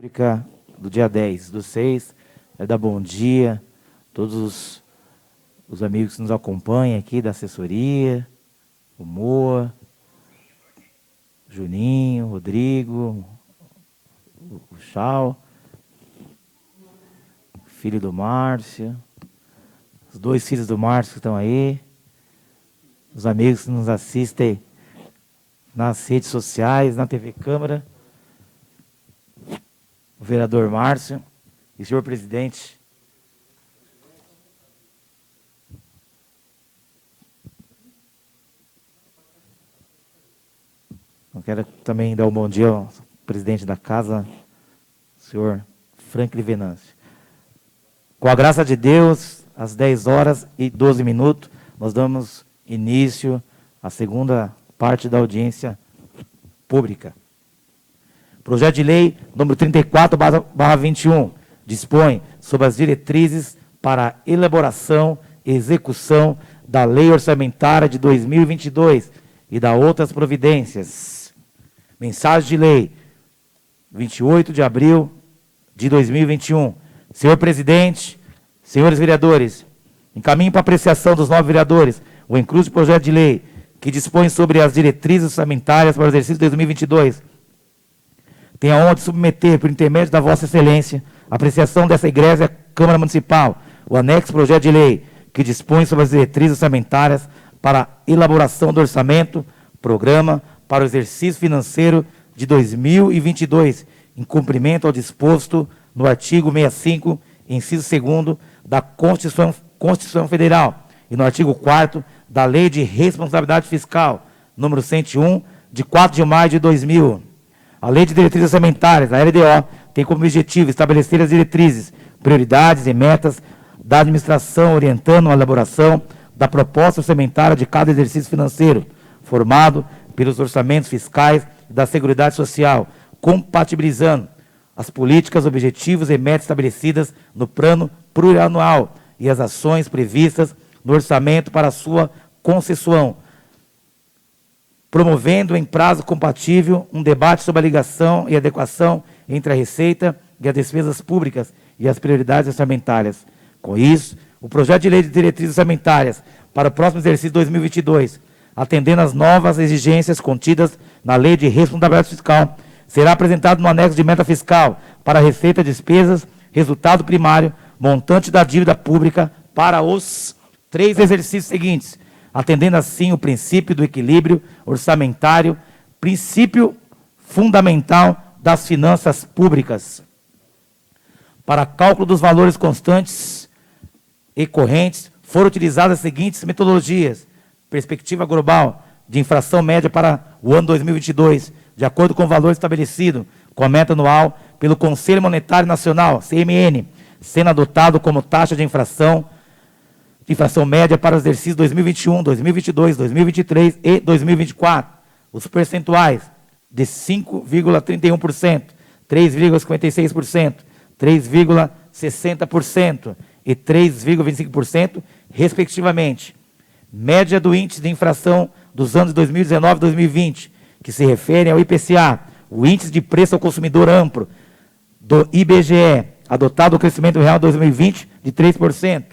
Pública do dia 10/6. Quero dar bom dia a todos os amigos que nos acompanham aqui da assessoria, o Moa, Juninho, Rodrigo, o Chau, filho do Márcio, os 2 filhos do Márcio que estão aí, os amigos que nos assistem nas redes sociais, na TV Câmara, o vereador Márcio e o senhor presidente. Eu quero também dar um bom dia ao presidente da casa, o senhor Franklin Venâncio. Com a graça de Deus, às 10h12, nós damos início à segunda parte da audiência pública. Projeto de lei número 34/21 dispõe sobre as diretrizes para a elaboração e execução da Lei Orçamentária de 2022 e da outras providências. Mensagem de lei, 28 de abril de 2021. Senhor presidente, senhores vereadores, encaminho para apreciação dos 9 vereadores o incluso projeto de lei que dispõe sobre as diretrizes orçamentárias para o exercício de 2022. Tenho a honra de submeter, por intermédio da Vossa Excelência, a apreciação dessa Egrégia Câmara Municipal, o anexo projeto de lei que dispõe sobre as diretrizes orçamentárias para a elaboração do orçamento, programa para o exercício financeiro de 2022, em cumprimento ao disposto no artigo 65, inciso 2º da Constituição Federal e no artigo 4º da Lei de Responsabilidade Fiscal, número 101, de 4 de maio de 2000. A Lei de Diretrizes Orçamentárias, a LDO, tem como objetivo estabelecer as diretrizes, prioridades e metas da administração, orientando a elaboração da proposta orçamentária de cada exercício financeiro, formado pelos orçamentos fiscais da Seguridade Social, compatibilizando as políticas, objetivos e metas estabelecidas no plano plurianual e as ações previstas no orçamento para sua concessão, promovendo em prazo compatível um debate sobre a ligação e adequação entre a receita e as despesas públicas e as prioridades orçamentárias. Com isso, o projeto de lei de diretrizes orçamentárias para o próximo exercício 2022, atendendo às novas exigências contidas na Lei de Responsabilidade Fiscal, será apresentado no anexo de meta fiscal para a receita, despesas, resultado primário, montante da dívida pública para os 3 exercícios seguintes, atendendo assim o princípio do equilíbrio orçamentário, princípio fundamental das finanças públicas. Para cálculo dos valores constantes e correntes, foram utilizadas as seguintes metodologias: perspectiva global de inflação média para o ano 2022, de acordo com o valor estabelecido com a meta anual pelo Conselho Monetário Nacional, CMN, sendo adotado como taxa de inflação média para os exercícios 2021, 2022, 2023 e 2024. Os percentuais de 5,31%, 3,56%, 3,60% e 3,25%, respectivamente. Média do índice de inflação dos anos 2019 e 2020, que se refere ao IPCA, o índice de preço ao consumidor amplo do IBGE, adotado o crescimento real 2020 de 3%.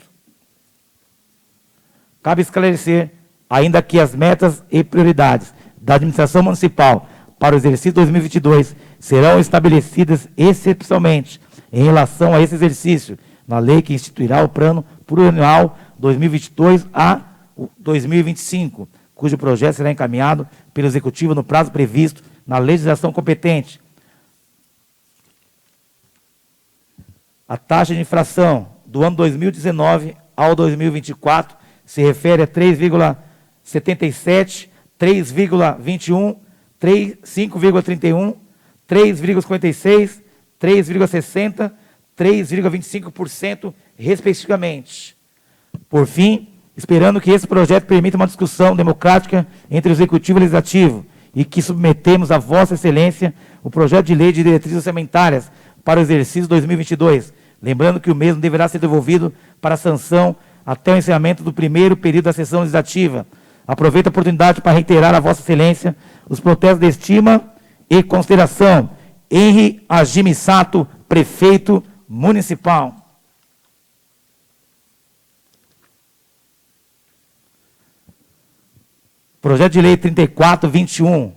Cabe esclarecer ainda que as metas e prioridades da administração municipal para o exercício 2022 serão estabelecidas excepcionalmente em relação a esse exercício, na lei que instituirá o plano plurianual 2022 a 2025, cujo projeto será encaminhado pelo Executivo no prazo previsto na legislação competente. A taxa de inflação do ano 2019 ao 2024 se refere a 3,77, 3,21, 5,31, 3,56, 3,60, 3,25%, respectivamente. Por fim, esperando que esse projeto permita uma discussão democrática entre o Executivo e o Legislativo e que submetemos à Vossa Excelência o projeto de lei de diretrizes orçamentárias para o exercício 2022, lembrando que o mesmo deverá ser devolvido para sanção até o encerramento do primeiro período da sessão legislativa. Aproveito a oportunidade para reiterar a Vossa Excelência os protestos de estima e consideração Henri Hajime Sato, prefeito municipal. Projeto de Lei 3421,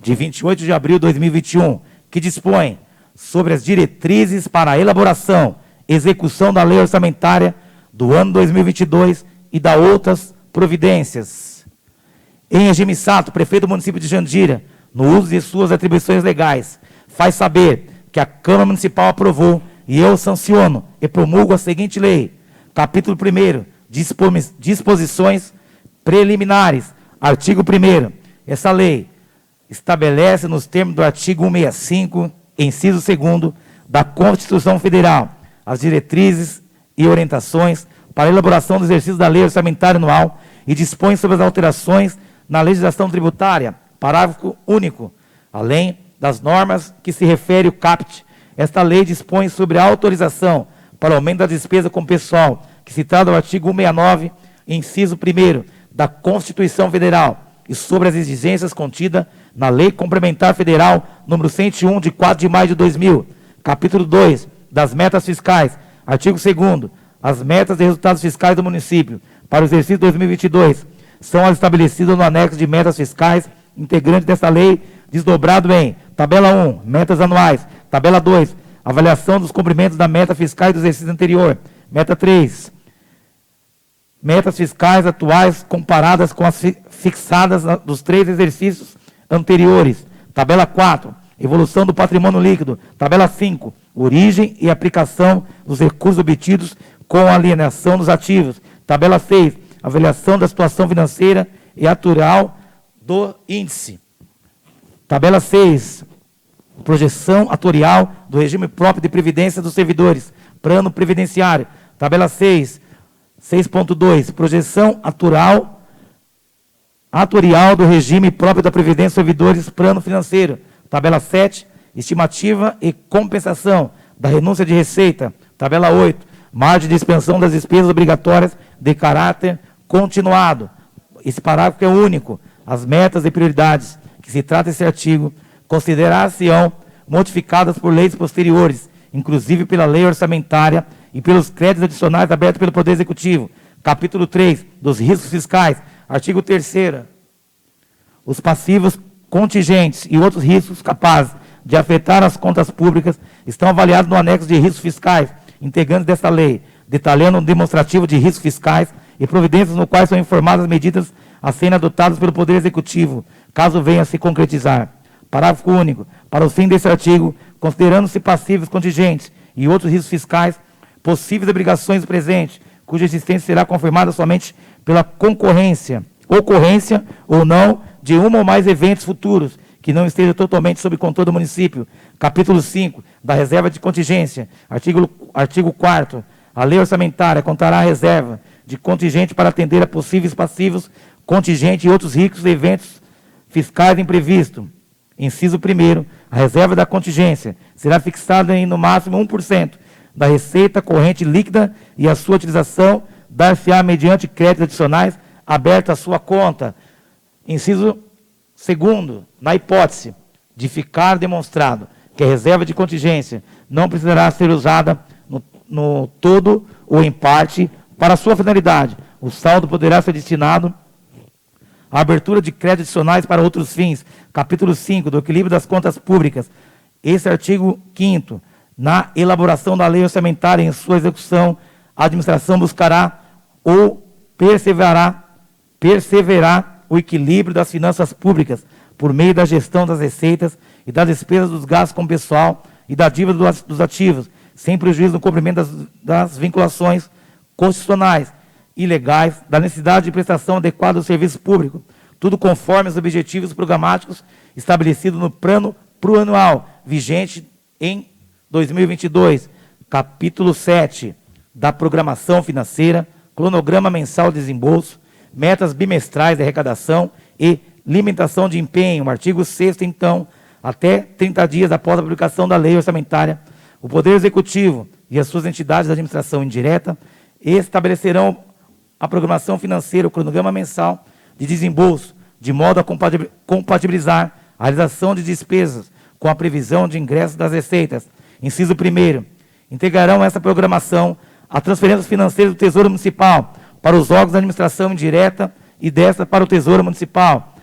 de 28 de abril de 2021, que dispõe sobre as diretrizes para a elaboração e execução da lei orçamentária do ano 2022 e da outras providências. Em Hajime Sato, prefeito do município de Jandira, no uso de suas atribuições legais, faz saber que a Câmara Municipal aprovou e eu sanciono e promulgo a seguinte lei. Capítulo 1º, disposições preliminares. Artigo 1º. Essa lei estabelece nos termos do artigo 165, inciso 2º, da Constituição Federal, as diretrizes e orientações para a elaboração do exercício da lei orçamentária anual e dispõe sobre as alterações na legislação tributária, parágrafo único, além das normas que se refere o CAPT. Esta lei dispõe sobre a autorização para o aumento da despesa com pessoal, que se trata do artigo 169, inciso 1º, da Constituição Federal, e sobre as exigências contidas na Lei Complementar Federal número 101, de 4 de maio de 2000, capítulo 2, das metas fiscais, artigo 2º, as metas e resultados fiscais do município para o exercício 2022 são as estabelecidas no anexo de metas fiscais integrante desta lei, desdobrado em tabela 1, metas anuais, tabela 2, avaliação dos cumprimentos da meta fiscal do exercício anterior, meta 3, metas fiscais atuais comparadas com as fixadas dos 3 exercícios anteriores. Tabela 4, evolução do patrimônio líquido. Tabela 5, origem e aplicação dos recursos obtidos com a alienação dos ativos. Tabela 6, avaliação da situação financeira e atuarial do índice. Tabela 6, projeção atuarial do regime próprio de previdência dos servidores. Plano previdenciário. Tabela 6.2, projeção atuarial do regime próprio da Previdência dos Servidores, plano financeiro. Tabela 7, estimativa e compensação da renúncia de receita. Tabela 8, margem de expensão das despesas obrigatórias de caráter continuado. Esse parágrafo é único. As metas e prioridades que se trata esse artigo considerar-se-ão modificadas por leis posteriores, inclusive pela lei orçamentária e pelos créditos adicionais abertos pelo Poder Executivo. Capítulo 3, dos riscos fiscais. Artigo 3º. Os passivos contingentes e outros riscos capazes de afetar as contas públicas estão avaliados no anexo de riscos fiscais, integrantes desta lei, detalhando um demonstrativo de riscos fiscais e providências no quais são informadas as medidas a serem adotadas pelo Poder Executivo, caso venha a se concretizar. Parágrafo único. Para o fim desse artigo, considerando-se passivos contingentes e outros riscos fiscais, possíveis obrigações presentes, cuja existência será confirmada somente pela ocorrência ou não de um ou mais eventos futuros que não estejam totalmente sob controle do município. Capítulo 5, da reserva de contingência. Artigo 4º. A lei orçamentária contará a reserva de contingente para atender a possíveis passivos, contingente e outros riscos e eventos fiscais imprevistos. Inciso 1º. A reserva da contingência será fixada em, no máximo, 1% da receita corrente líquida e a sua utilização dar-se-á mediante créditos adicionais abertos à sua conta. Inciso 2º, na hipótese de ficar demonstrado que a reserva de contingência não precisará ser usada no todo ou em parte para sua finalidade, o saldo poderá ser destinado à abertura de créditos adicionais para outros fins. Capítulo 5, do equilíbrio das contas públicas. Esse artigo 5º, na elaboração da lei orçamentária e em sua execução, a administração buscará ou perseverará o equilíbrio das finanças públicas por meio da gestão das receitas e das despesas dos gastos com pessoal e da dívida dos ativos, sem prejuízo no cumprimento das vinculações constitucionais e legais, da necessidade de prestação adequada do serviço público, tudo conforme os objetivos programáticos estabelecidos no plano plurianual vigente em 2022, capítulo 7 da programação financeira, cronograma mensal de desembolso, metas bimestrais de arrecadação e limitação de empenho. Artigo 6º, então, até 30 dias após a publicação da lei orçamentária, o Poder Executivo e as suas entidades de administração indireta estabelecerão a programação financeira, o cronograma mensal de desembolso, de modo a compatibilizar a realização de despesas com a previsão de ingressos das receitas. Inciso 1º, integrarão essa programação a transferências financeiras do Tesouro Municipal para os órgãos da administração indireta e desta para o Tesouro Municipal.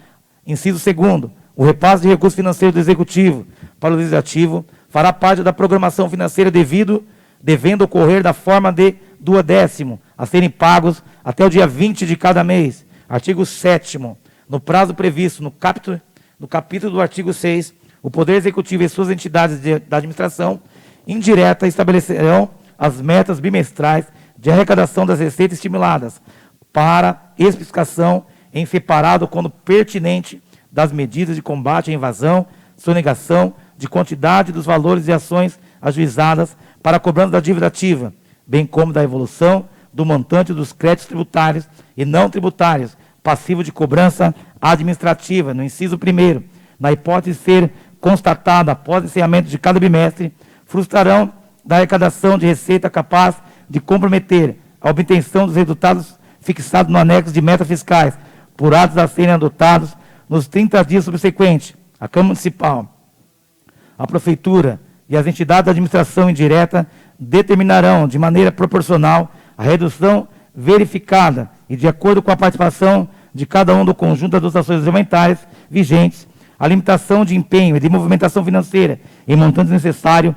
Inciso 2º, o repasse de recursos financeiros do Executivo para o Legislativo fará parte da programação financeira devendo ocorrer da forma de duodécimo, a serem pagos até o dia 20 de cada mês. Artigo 7º, no prazo previsto no capítulo do artigo 6, o Poder Executivo e suas entidades da administração indireta estabelecerão as metas bimestrais de arrecadação das receitas estimuladas para especificação em separado quando pertinente das medidas de combate à invasão, sonegação de quantidade dos valores e ações ajuizadas para a cobrança da dívida ativa, bem como da evolução do montante dos créditos tributários e não tributários, passivo de cobrança administrativa. No inciso 1º, na hipótese de ser constatada após o encerramento de cada bimestre, frustrarão da arrecadação de receita capaz de comprometer a obtenção dos resultados fixados no anexo de metas fiscais, por atos a serem adotados nos 30 dias subsequentes. A Câmara Municipal, a Prefeitura e as entidades da administração indireta determinarão de maneira proporcional a redução verificada e de acordo com a participação de cada um do conjunto das dotações orçamentárias vigentes, a limitação de empenho e de movimentação financeira em montantes necessários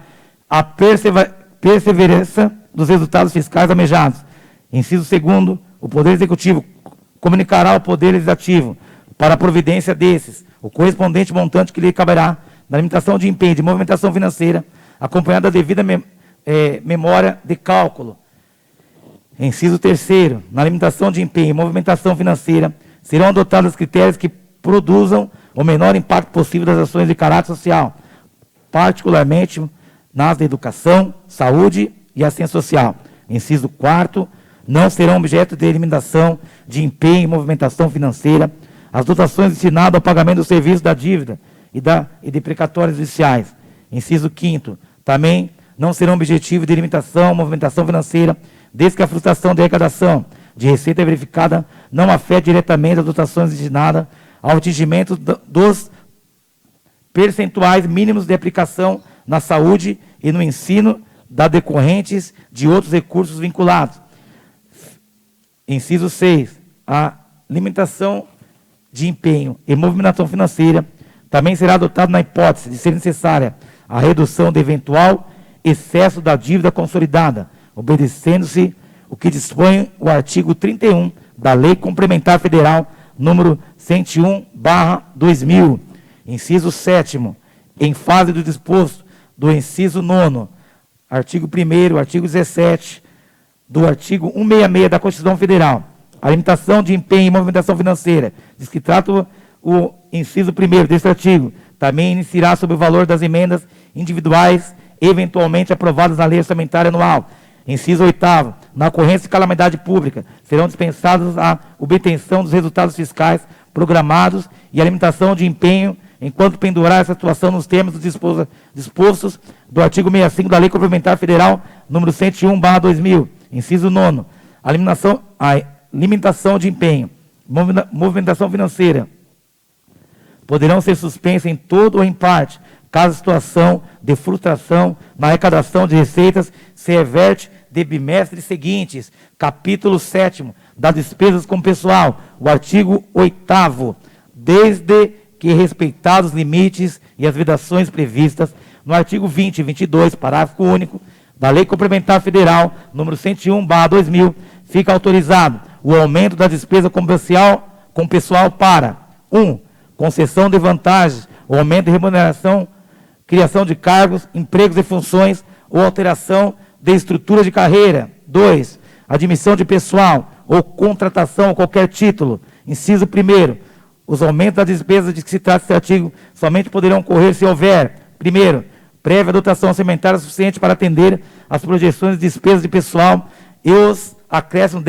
à perseverança dos resultados fiscais almejados. Inciso 2º, o Poder Executivo comunicará ao Poder Legislativo, para a providência desses, o correspondente montante que lhe caberá na limitação de empenho e de movimentação financeira, acompanhada da devida memória de cálculo. Inciso 3º, na limitação de empenho e movimentação financeira, serão adotados critérios que produzam o menor impacto possível das ações de caráter social, particularmente nas da educação, saúde e assistência social. Inciso 4º, não serão objeto de limitação de empenho e movimentação financeira as dotações destinadas ao pagamento do serviço da dívida e de precatórios judiciais. Inciso 5º, também não serão objetivo de limitação, movimentação financeira, desde que a frustração de arrecadação de receita verificada não afete diretamente as dotações destinadas ao atingimento dos percentuais mínimos de aplicação na saúde e no ensino decorrentes de outros recursos vinculados. Inciso 6, a limitação de empenho e movimentação financeira também será adotada na hipótese de ser necessária a redução de eventual excesso da dívida consolidada, obedecendo-se o que dispõe o artigo 31 da Lei Complementar Federal número 101/2000. Inciso 7º, em fase do disposto do inciso 9º, artigo 1º, artigo 17 do artigo 166 da Constituição Federal, a limitação de empenho e movimentação financeira, diz que trata o inciso 1º deste artigo, também iniciará sobre o valor das emendas individuais eventualmente aprovadas na lei orçamentária anual. Inciso 8º, na ocorrência de calamidade pública, serão dispensados a obtenção dos resultados fiscais programados e a limitação de empenho enquanto pendurar essa situação nos termos dispostos do artigo 65 da Lei Complementar Federal número 101/2000. Inciso 9º, a limitação de empenho, movimentação financeira, poderão ser suspensas em todo ou em parte, caso a situação de frustração na arrecadação de receitas se reverte de bimestres seguintes. Capítulo 7º, das despesas com pessoal, o artigo 8º, desde que respeitados os limites e as vedações previstas no artigo 20 e 22, parágrafo único, da Lei Complementar Federal, número 101/2000, fica autorizado o aumento da despesa com pessoal para 1. Concessão de vantagens, o aumento de remuneração, criação de cargos, empregos e funções ou alteração de estrutura de carreira. 2. Admissão de pessoal ou contratação a qualquer título. Inciso 1º, os aumentos das despesas de que se trata este artigo somente poderão ocorrer se houver, primeiro, prévia dotação orçamentária suficiente para atender às projeções de despesas de pessoal e os acréscimos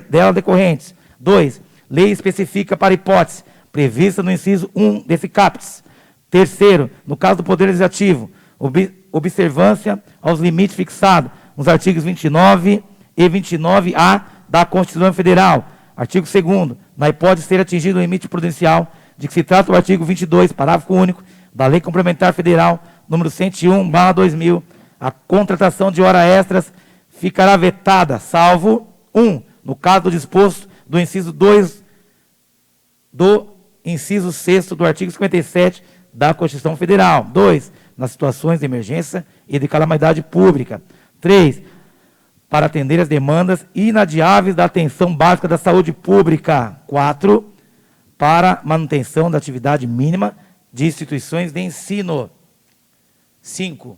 dela decorrentes. 2. Lei especifica para hipótese prevista no inciso 1 desse caput. Terceiro, no caso do Poder Legislativo, observância aos limites fixados nos artigos 29 e 29A da Constituição Federal. Artigo 2º, na hipótese de ser atingido o limite prudencial de que se trata o artigo 22, parágrafo único, da Lei Complementar Federal, número 101/2000, a contratação de horas extras ficará vetada, salvo 1. No caso do disposto do inciso 2 do inciso 6º do artigo 57 da Constituição Federal. 2. Nas situações de emergência e de calamidade pública. 3. Para atender as demandas inadiáveis da atenção básica da saúde pública. 4. Para manutenção da atividade mínima de instituições de ensino. 5.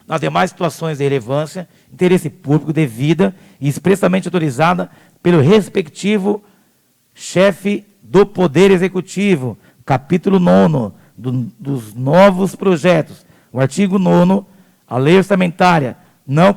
Nas demais situações de relevância, interesse público devida e expressamente autorizada pelo respectivo chefe do Poder Executivo. Capítulo 9 dos novos projetos. O artigo 9º, a lei orçamentária não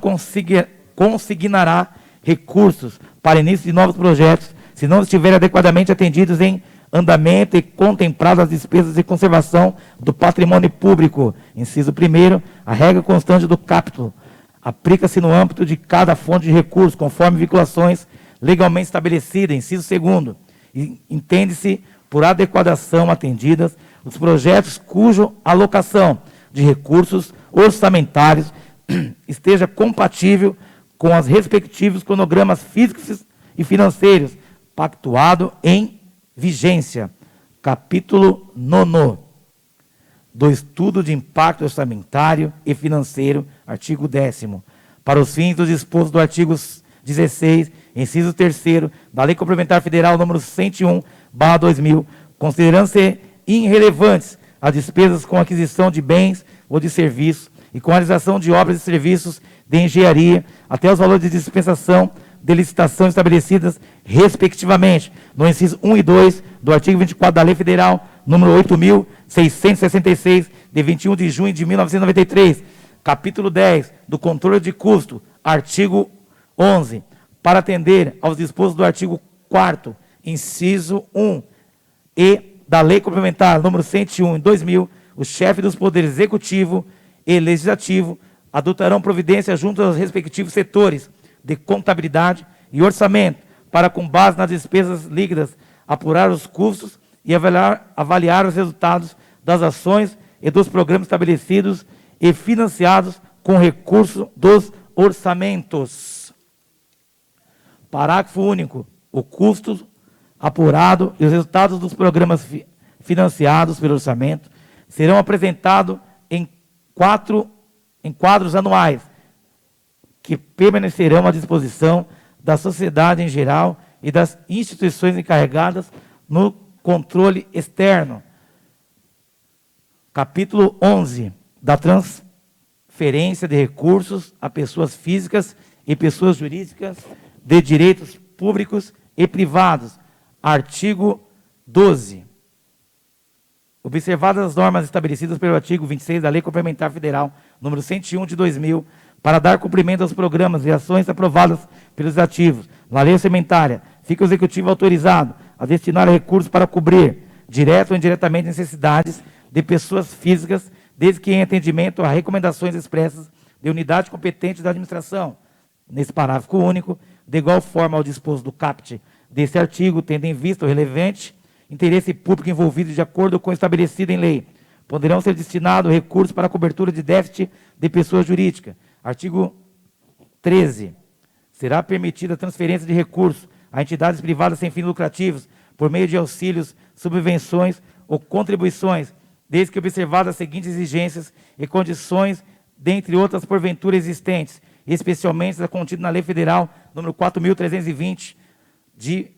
consignará recursos para início de novos projetos, se não estiverem adequadamente atendidos em andamento e contempladas as despesas de conservação do patrimônio público. Inciso 1º, a regra constante do capítulo aplica-se no âmbito de cada fonte de recursos, conforme vinculações legalmente estabelecidas. Inciso 2º, entende-se por adequação atendidas os projetos cuja alocação de recursos orçamentários esteja compatível com os respectivos cronogramas físicos e financeiros, pactuado em vigência. Capítulo 9 do Estudo de Impacto Orçamentário e Financeiro, artigo 10º. Para os fins do disposto do artigo 16, inciso 3º, da Lei Complementar Federal número 101/2000, considerando-se irrelevantes as despesas com aquisição de bens ou de serviços e com a realização de obras e serviços de engenharia, até os valores de dispensação de licitação estabelecidas, respectivamente, no inciso 1 e 2 do artigo 24 da Lei Federal número 8.666, de 21 de junho de 1993, capítulo 10 do Controle de Custo, artigo 11, para atender aos dispostos do artigo 4º, inciso 1 e da Lei Complementar número 101/2000, o chefe dos poderes executivo e legislativo adotarão providências junto aos respectivos setores de contabilidade e orçamento para, com base nas despesas líquidas, apurar os custos e avaliar os resultados das ações e dos programas estabelecidos e financiados com recurso dos orçamentos. Parágrafo único. O custo apurado e os resultados dos programas financiados pelo orçamento serão apresentados em quadros anuais, que permanecerão à disposição da sociedade em geral e das instituições encarregadas no controle externo. Capítulo 11, da transferência de recursos a pessoas físicas e pessoas jurídicas de direitos públicos e privados. Artigo 12. Observadas as normas estabelecidas pelo artigo 26 da Lei Complementar Federal número 101/2000, para dar cumprimento aos programas e ações aprovadas pelos ativos na lei orçamentária, fica o Executivo autorizado a destinar recursos para cobrir, direto ou indiretamente, necessidades de pessoas físicas, desde que em atendimento a recomendações expressas de unidade competente da administração. Nesse parágrafo único, de igual forma ao disposto do caput desse artigo, tendo em vista o relevante interesse público envolvido de acordo com o estabelecido em lei, poderão ser destinados recursos para a cobertura de déficit de pessoa jurídica. Artigo 13. Será permitida a transferência de recursos a entidades privadas sem fins lucrativos por meio de auxílios, subvenções ou contribuições, desde que observadas as seguintes exigências e condições, dentre outras porventura existentes, especialmente as contidas na Lei Federal número 4.320 de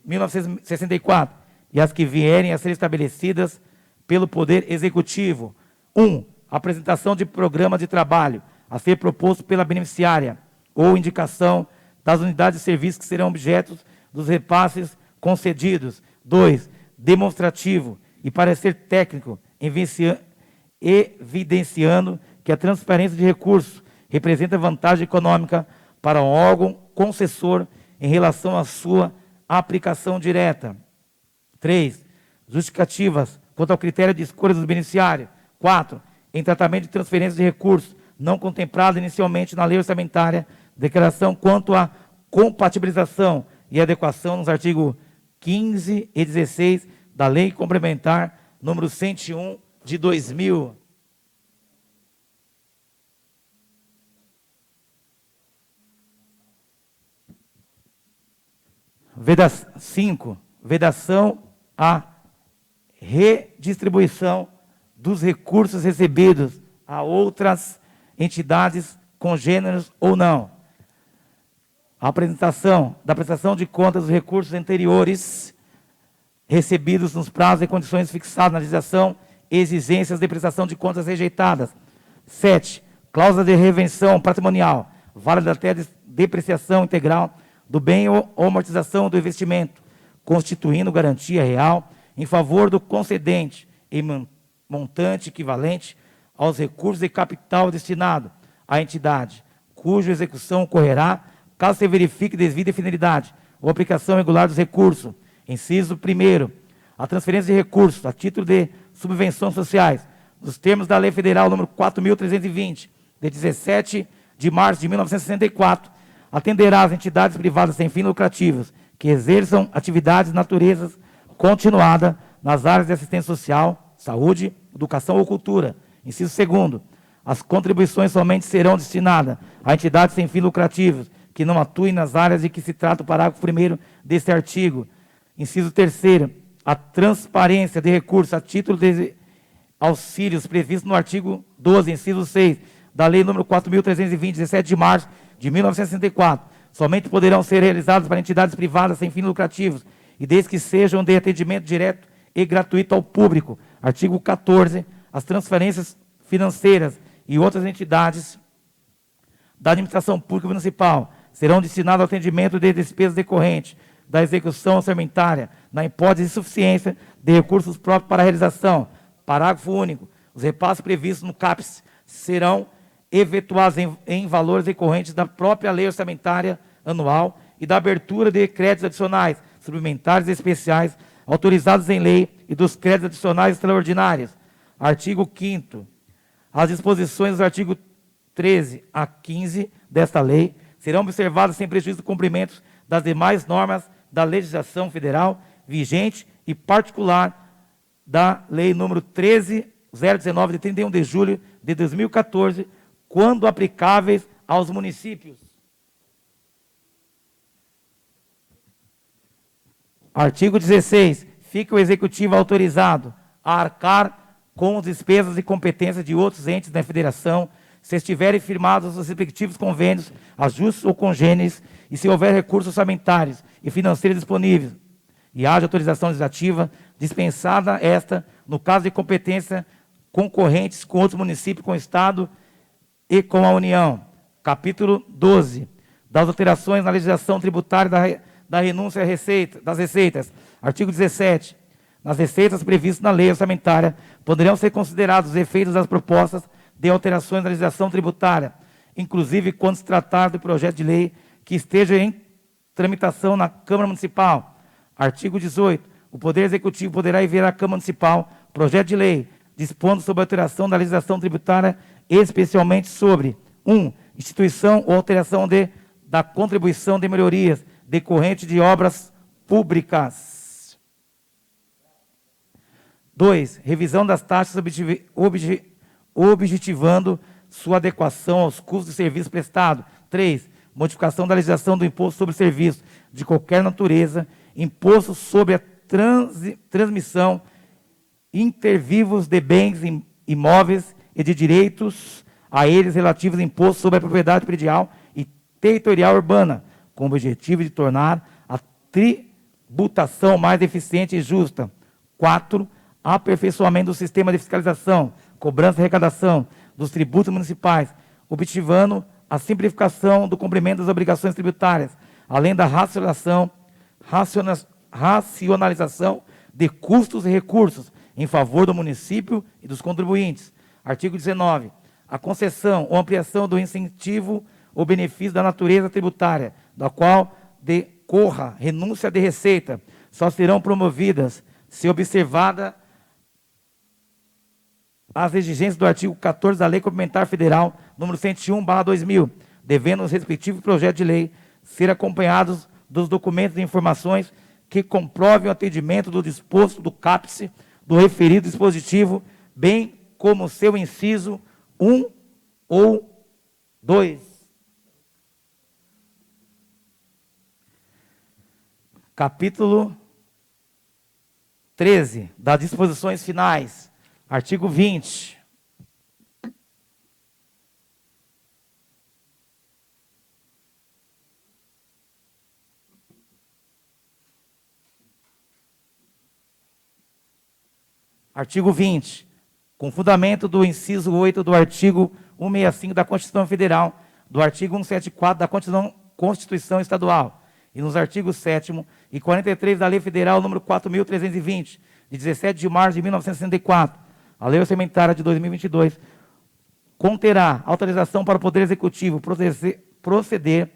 1964, e as que vierem a ser estabelecidas pelo Poder Executivo. 1. Apresentação de programa de trabalho a ser proposto pela beneficiária ou indicação das unidades de serviço que serão objetos dos repasses concedidos. 2. Demonstrativo e parecer técnico, evidenciando que a transferência de recursos representa vantagem econômica para o órgão concessor em relação à sua aplicação direta. 3. Justificativas quanto ao critério de escolha dos beneficiários. 4. Em tratamento de transferência de recursos não contemplado inicialmente na lei orçamentária, declaração quanto à compatibilização e adequação nos artigos 15 e 16 da Lei Complementar número 101 de 2000. Veda 5. Vedação à redistribuição dos recursos recebidos a outras entidades congêneres ou não. A apresentação da prestação de contas dos recursos anteriores recebidos nos prazos e condições fixados na legislação, exigências de prestação de contas rejeitadas. 7. Cláusula de revenção patrimonial, válida até a depreciação integral do bem ou amortização do investimento, constituindo garantia real em favor do concedente em montante equivalente aos recursos de capital destinado à entidade, cuja execução ocorrerá caso se verifique desvio de finalidade ou aplicação regular dos recursos. Inciso 1º, a transferência de recursos a título de subvenções sociais, nos termos da Lei Federal nº 4.320, de 17 de março de 1964, atenderá às entidades privadas sem fins lucrativos que exerçam atividades de natureza continuada nas áreas de assistência social, saúde, educação ou cultura. Inciso 2º, as contribuições somente serão destinadas a entidades sem fins lucrativos que não atuem nas áreas de que se trata o parágrafo 1º deste artigo. Inciso 3º, a transparência de recursos a título de auxílios previstos no artigo 12, inciso 6, da Lei nº 4.320, 17 de março de 1964, somente poderão ser realizados para entidades privadas sem fins lucrativos e desde que sejam de atendimento direto e gratuito ao público. Artigo 14, as transferências financeiras e outras entidades da administração pública municipal serão destinadas ao atendimento de despesas decorrentes da execução orçamentária, na hipótese de insuficiência de recursos próprios para a realização. Parágrafo único. Os repasses previstos no CAPES serão efetuados em valores decorrentes da própria lei orçamentária anual e da abertura de créditos adicionais, suplementares e especiais, autorizados em lei e dos créditos adicionais extraordinários. Artigo 5º. As disposições dos artigos 13 a 15 desta lei serão observadas sem prejuízo do cumprimento das demais normas da legislação federal vigente e particular da Lei nº 13.019, de 31 de julho de 2014, quando aplicáveis aos municípios. Artigo 16. Fica o Executivo autorizado a arcar com as despesas e competências de outros entes da Federação, se estiverem firmados os respectivos convênios, ajustes ou congêneres, e se houver recursos orçamentários e financeiros disponíveis, e haja autorização legislativa, dispensada esta, no caso de competência concorrentes com outros municípios, com o Estado e com a União. Capítulo 12. Das alterações na legislação tributária da renúncia das receitas. Artigo 17. Nas receitas previstas na lei orçamentária, poderão ser considerados os efeitos das propostas de alterações na legislação tributária, inclusive quando se tratar de projeto de lei que esteja em tramitação na Câmara Municipal. Artigo 18. O Poder Executivo poderá enviar à Câmara Municipal projeto de lei dispondo sobre a alteração da legislação tributária, especialmente sobre 1. Instituição ou alteração da contribuição de melhorias decorrente de obras públicas. 2. Revisão das taxas objetivando sua adequação aos custos de serviço prestado. 3. Modificação da legislação do imposto sobre serviços de qualquer natureza, imposto sobre a transmissão intervivos de bens imóveis e de direitos a eles relativos imposto sobre a propriedade predial e territorial urbana, com o objetivo de tornar a tributação mais eficiente e justa. 4. Aperfeiçoamento do sistema de fiscalização, cobrança e arrecadação dos tributos municipais, objetivando a simplificação do cumprimento das obrigações tributárias, além da racionalização de custos e recursos em favor do município e dos contribuintes. Artigo 19. A concessão ou ampliação do incentivo ou benefício da natureza tributária, da qual decorra renúncia de receita, só serão promovidas se observada as exigências do artigo 14 da Lei Complementar Federal, número 101/2000, devendo os respectivos projetos de lei ser acompanhados dos documentos e informações que comprove o atendimento do disposto do CAPS do referido dispositivo, bem como seu inciso 1 ou 2. Capítulo 13, das disposições finais, artigo 20. Artigo 20. Com fundamento do inciso 8 do artigo 165 da Constituição Federal, do artigo 174 da Constituição Estadual, e nos artigos 7º e 43 da Lei Federal número 4.320, de 17 de março de 1964, a Lei Orçamentária de 2022, conterá autorização para o Poder Executivo proceder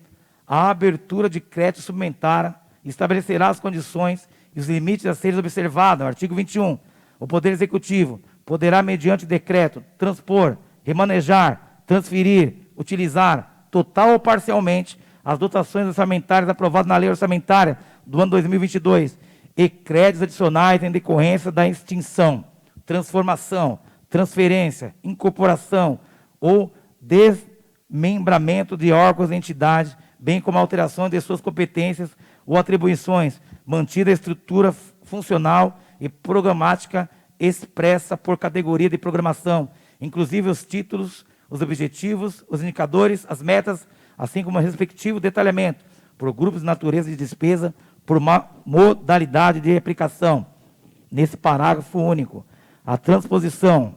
à abertura de crédito suplementar e estabelecerá as condições e os limites a serem observados. Artigo 21. O Poder Executivo poderá, mediante decreto, transpor, remanejar, transferir, utilizar, total ou parcialmente, as dotações orçamentárias aprovadas na Lei Orçamentária do ano 2022 e créditos adicionais em decorrência da extinção, transformação, transferência, incorporação ou desmembramento de órgãos e entidades, bem como alterações de suas competências ou atribuições, mantida a estrutura funcional e programática expressa por categoria de programação, inclusive os títulos, os objetivos, os indicadores, as metas, assim como o respectivo detalhamento, por grupos de natureza de despesa, por modalidade de aplicação. Nesse parágrafo único, a transposição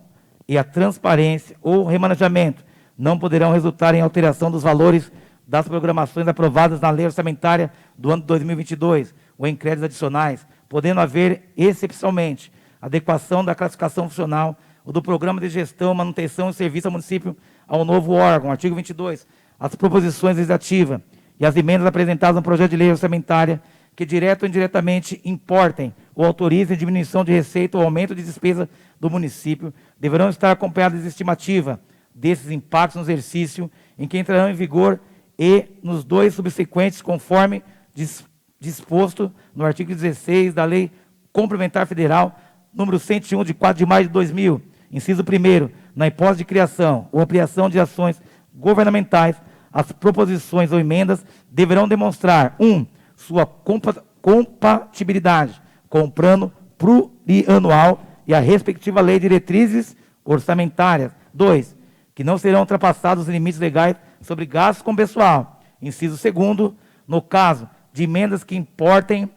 e a transparência ou remanejamento não poderão resultar em alteração dos valores das programações aprovadas na Lei Orçamentária do ano de 2022 ou em créditos adicionais, podendo haver, excepcionalmente, adequação da classificação funcional ou do programa de gestão, manutenção e serviço ao município ao novo órgão. Artigo 22. As proposições legislativas e as emendas apresentadas no projeto de lei orçamentária que direto ou indiretamente importem ou autorizem diminuição de receita ou aumento de despesa do município deverão estar acompanhadas de estimativa desses impactos no exercício em que entrarão em vigor e nos 2 subsequentes, conforme disposto no artigo 16 da Lei Complementar Federal, número 101, de 4 de maio de 2000, inciso 1º, na hipótese de criação ou ampliação de ações governamentais, as proposições ou emendas deverão demonstrar, 1, sua compatibilidade com o plano plurianual e a respectiva lei de diretrizes orçamentárias. 2, que não serão ultrapassados os limites legais sobre gastos com pessoal. Inciso 2º, no caso de emendas que importem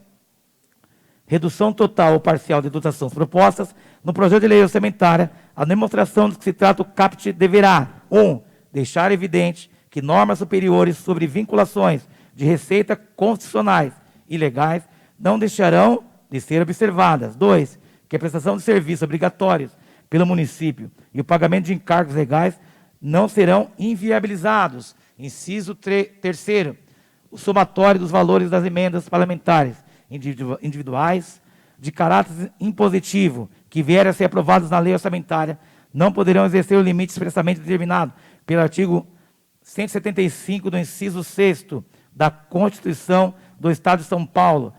redução total ou parcial de dotações propostas no projeto de lei orçamentária, a demonstração de que se trata o CAPT deverá, 1, deixar evidente que normas superiores sobre vinculações de receita constitucionais e legais não deixarão de ser observadas. 2, que a prestação de serviços obrigatórios pelo município e o pagamento de encargos legais não serão inviabilizados. Inciso 3º, o somatório dos valores das emendas parlamentares individuais de caráter impositivo que vierem a ser aprovados na lei orçamentária não poderão exercer o limite expressamente determinado pelo artigo 175 do inciso 6º da Constituição do Estado de São Paulo,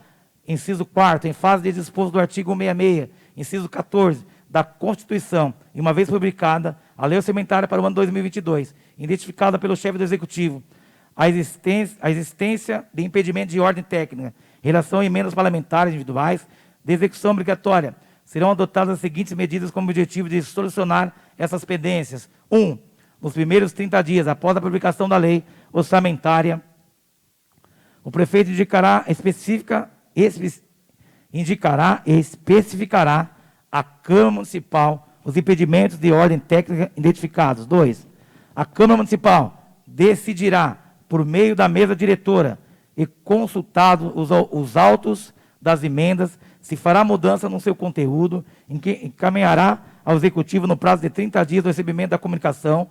inciso 4º, em fase de disposto do artigo 166, inciso 14 da Constituição, e uma vez publicada a lei orçamentária para o ano 2022, identificada pelo chefe do Executivo, a existência de impedimento de ordem técnica em relação a emendas parlamentares individuais de execução obrigatória, serão adotadas as seguintes medidas com o objetivo de solucionar essas pendências. 1, nos primeiros 30 dias após a publicação da lei orçamentária, o prefeito indicará e especificará à Câmara Municipal os impedimentos de ordem técnica identificados. 2, a Câmara Municipal decidirá, por meio da mesa diretora e consultado os autos das emendas, se fará mudança no seu conteúdo, em que encaminhará ao Executivo no prazo de 30 dias do recebimento da comunicação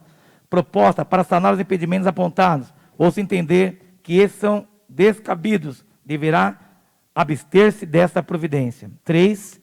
proposta para sanar os impedimentos apontados, ou se entender que esses são descabidos, deverá abster-se desta providência. 3,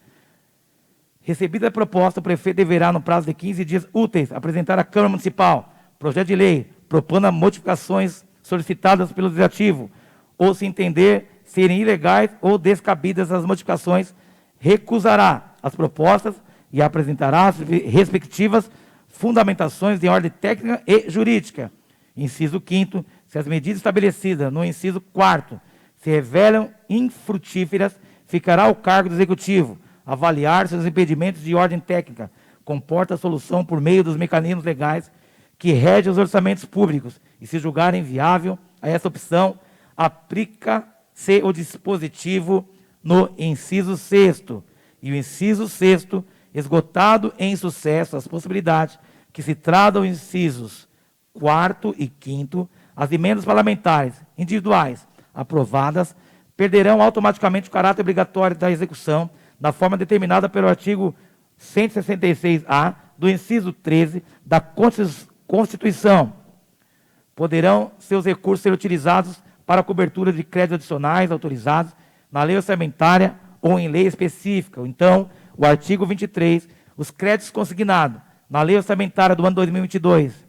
recebida a proposta, o prefeito deverá, no prazo de 15 dias úteis, apresentar à Câmara Municipal projeto de lei propondo modificações solicitadas pelo Legislativo, ou se entender serem ilegais ou descabidas as modificações, recusará as propostas e apresentará as respectivas fundamentações de ordem técnica e jurídica. Inciso 5º, se as medidas estabelecidas no inciso 4º se revelam infrutíferas, ficará ao cargo do Executivo avaliar se os impedimentos de ordem técnica comportam a solução por meio dos mecanismos legais que regem os orçamentos públicos e, se julgarem viável a essa opção, aplica-se o dispositivo no inciso 6º. E o inciso 6º, esgotado em sucesso as possibilidades que se tradam incisos 4º e 5º, as emendas parlamentares individuais aprovadas perderão automaticamente o caráter obrigatório da execução da forma determinada pelo artigo 166-A do inciso 13 da Constituição. Poderão seus recursos ser utilizados para a cobertura de créditos adicionais autorizados na lei orçamentária ou em lei específica. Então, o artigo 23, os créditos consignados na lei orçamentária do ano 2022,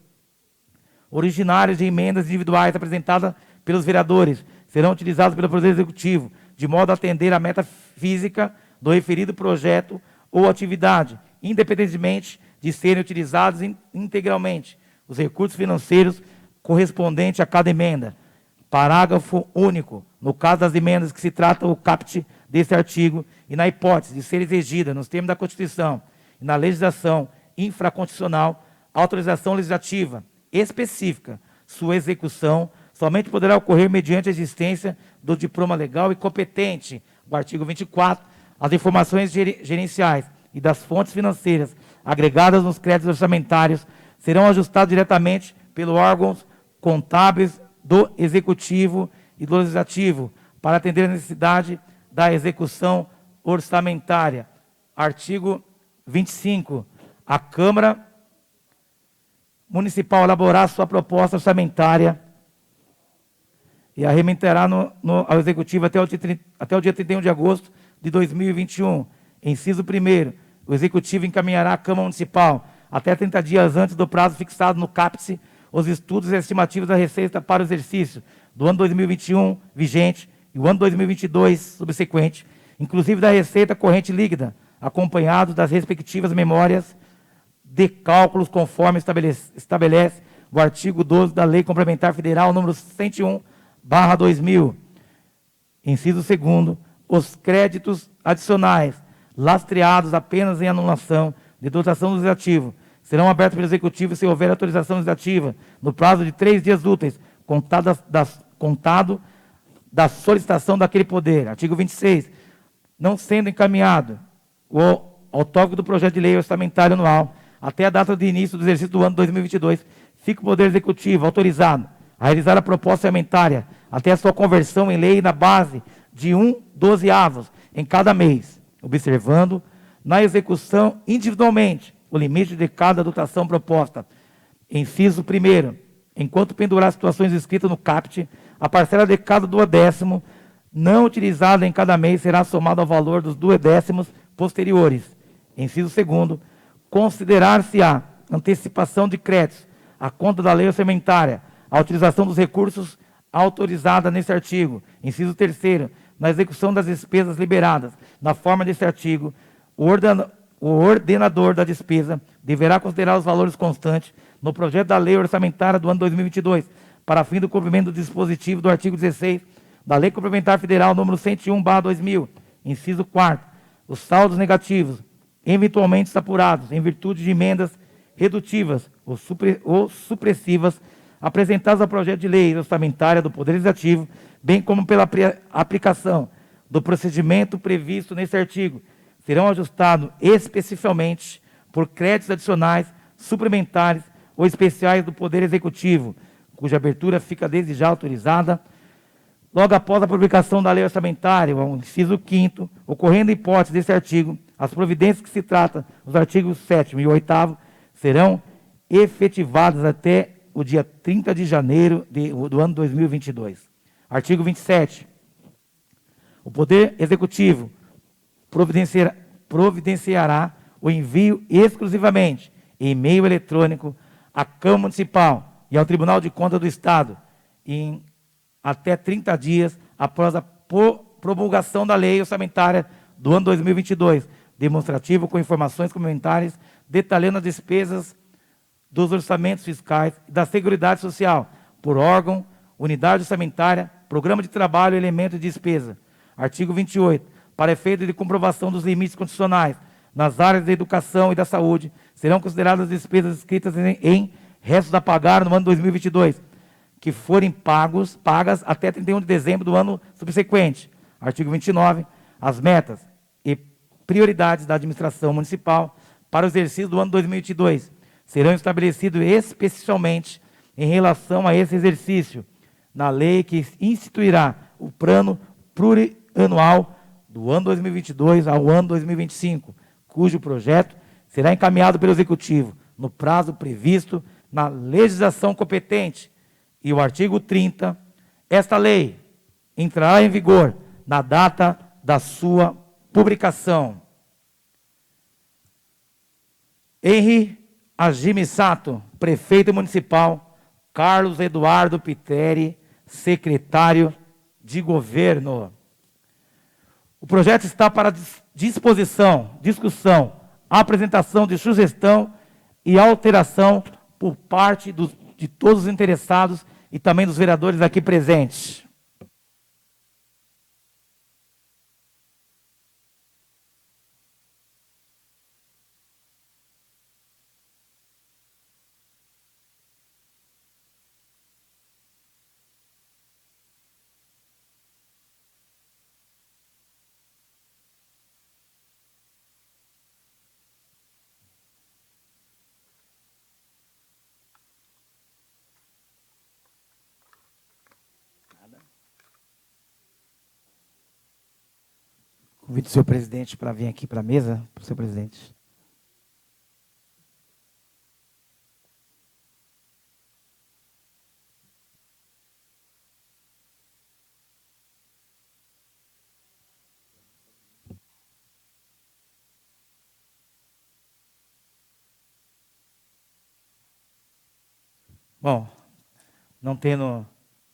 originários de emendas individuais apresentadas pelos vereadores, serão utilizados pelo Poder Executivo, de modo a atender à meta física do referido projeto ou atividade, independentemente de serem utilizados integralmente os recursos financeiros correspondentes a cada emenda. Parágrafo único. No caso das emendas que se trata o caput deste artigo e na hipótese de ser exigida nos termos da Constituição e na legislação infraconstitucional, autorização legislativa específica, sua execução somente poderá ocorrer mediante a existência do diploma legal e competente. O artigo 24, as informações gerenciais e das fontes financeiras agregadas nos créditos orçamentários serão ajustadas diretamente pelos órgãos contábeis do Executivo e do Legislativo para atender a necessidade da execução orçamentária. Artigo 25. A Câmara Municipal elaborar sua proposta orçamentária e a remeterá ao Executivo até o dia 31 de agosto de 2021. Inciso 1º, o Executivo encaminhará à Câmara Municipal, até 30 dias antes do prazo fixado no CAPES, os estudos e estimativas da receita para o exercício do ano 2021 vigente e o ano 2022 subsequente, inclusive da receita corrente líquida, acompanhados das respectivas memórias de cálculos, conforme estabelece o artigo 12 da Lei Complementar Federal número 101/2000. Inciso 2º, os créditos adicionais lastreados apenas em anulação de dotação do Legislativo serão abertos pelo Executivo se houver autorização legislativa no prazo de 3 dias úteis, contado da solicitação daquele poder. Artigo 26. Não sendo encaminhado ao tópico do projeto de lei orçamentário anual até a data de início do exercício do ano 2022, fica o Poder Executivo autorizado a realizar a proposta orçamentária até a sua conversão em lei na base de 1/12 em cada mês, observando na execução individualmente o limite de cada dotação proposta. Inciso 1º, enquanto pendurar situações escritas no CAPT, a parcela de cada duodécimo não utilizada em cada mês será somada ao valor dos duodécimos posteriores. Inciso 2º, considerar-se-á antecipação de créditos à conta da lei orçamentária, a utilização dos recursos autorizada neste artigo. Inciso 3º, na execução das despesas liberadas na forma deste artigo, o ordenador da despesa deverá considerar os valores constantes no projeto da lei orçamentária do ano 2022, para fim do cumprimento do dispositivo do artigo 16 da Lei Complementar Federal número 101/2000. Inciso 4º, os saldos negativos, eventualmente apurados em virtude de emendas redutivas ou supressivas apresentadas ao projeto de lei orçamentária do Poder Legislativo, bem como pela aplicação do procedimento previsto nesse artigo, serão ajustados especificamente por créditos adicionais, suplementares ou especiais do Poder Executivo, cuja abertura fica desde já autorizada logo após a publicação da lei orçamentária, o inciso 5º, ocorrendo hipótese desse artigo, as providências que se tratam dos artigos 7º e 8º serão efetivadas até o dia 30 de janeiro do ano 2022. Artigo 27. O Poder Executivo providenciará o envio exclusivamente em e-mail eletrônico à Câmara Municipal e ao Tribunal de Contas do Estado em até 30 dias após a promulgação da lei orçamentária do ano 2022, demonstrativo com informações complementares, detalhando as despesas dos orçamentos fiscais e da Seguridade Social, por órgão, unidade orçamentária, programa de trabalho e elemento de despesa. Artigo 28. Para efeito de comprovação dos limites constitucionais nas áreas da educação e da saúde, serão consideradas as despesas escritas em restos a pagar no ano 2022, que forem pagas até 31 de dezembro do ano subsequente. Artigo 29. As metas e prioridades da administração municipal para o exercício do ano 2022 serão estabelecidos especialmente em relação a esse exercício, na lei que instituirá o plano plurianual do ano 2022 ao ano 2025, cujo projeto será encaminhado pelo Executivo no prazo previsto na legislação competente. E o artigo 30, esta lei entrará em vigor na data da sua publicação. Henri Agime Sato, prefeito municipal. Carlos Eduardo Piteri, secretário de governo. O projeto está para disposição, discussão, apresentação de sugestão e alteração por parte de todos os interessados e também dos vereadores aqui presentes. Convido o senhor presidente para vir aqui para a mesa, para o senhor presidente. Bom, não tendo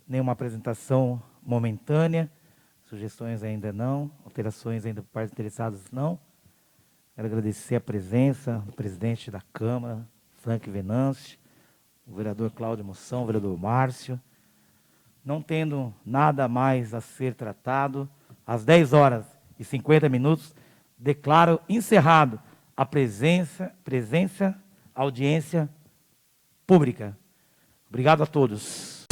nenhuma apresentação momentânea, sugestões ainda não, alterações ainda por parte dos interessados não. Quero agradecer a presença do presidente da Câmara, Frank Venâncio, o vereador Cláudio Moção, o vereador Márcio. Não tendo nada mais a ser tratado, às 10h50, declaro encerrado a audiência pública. Obrigado a todos.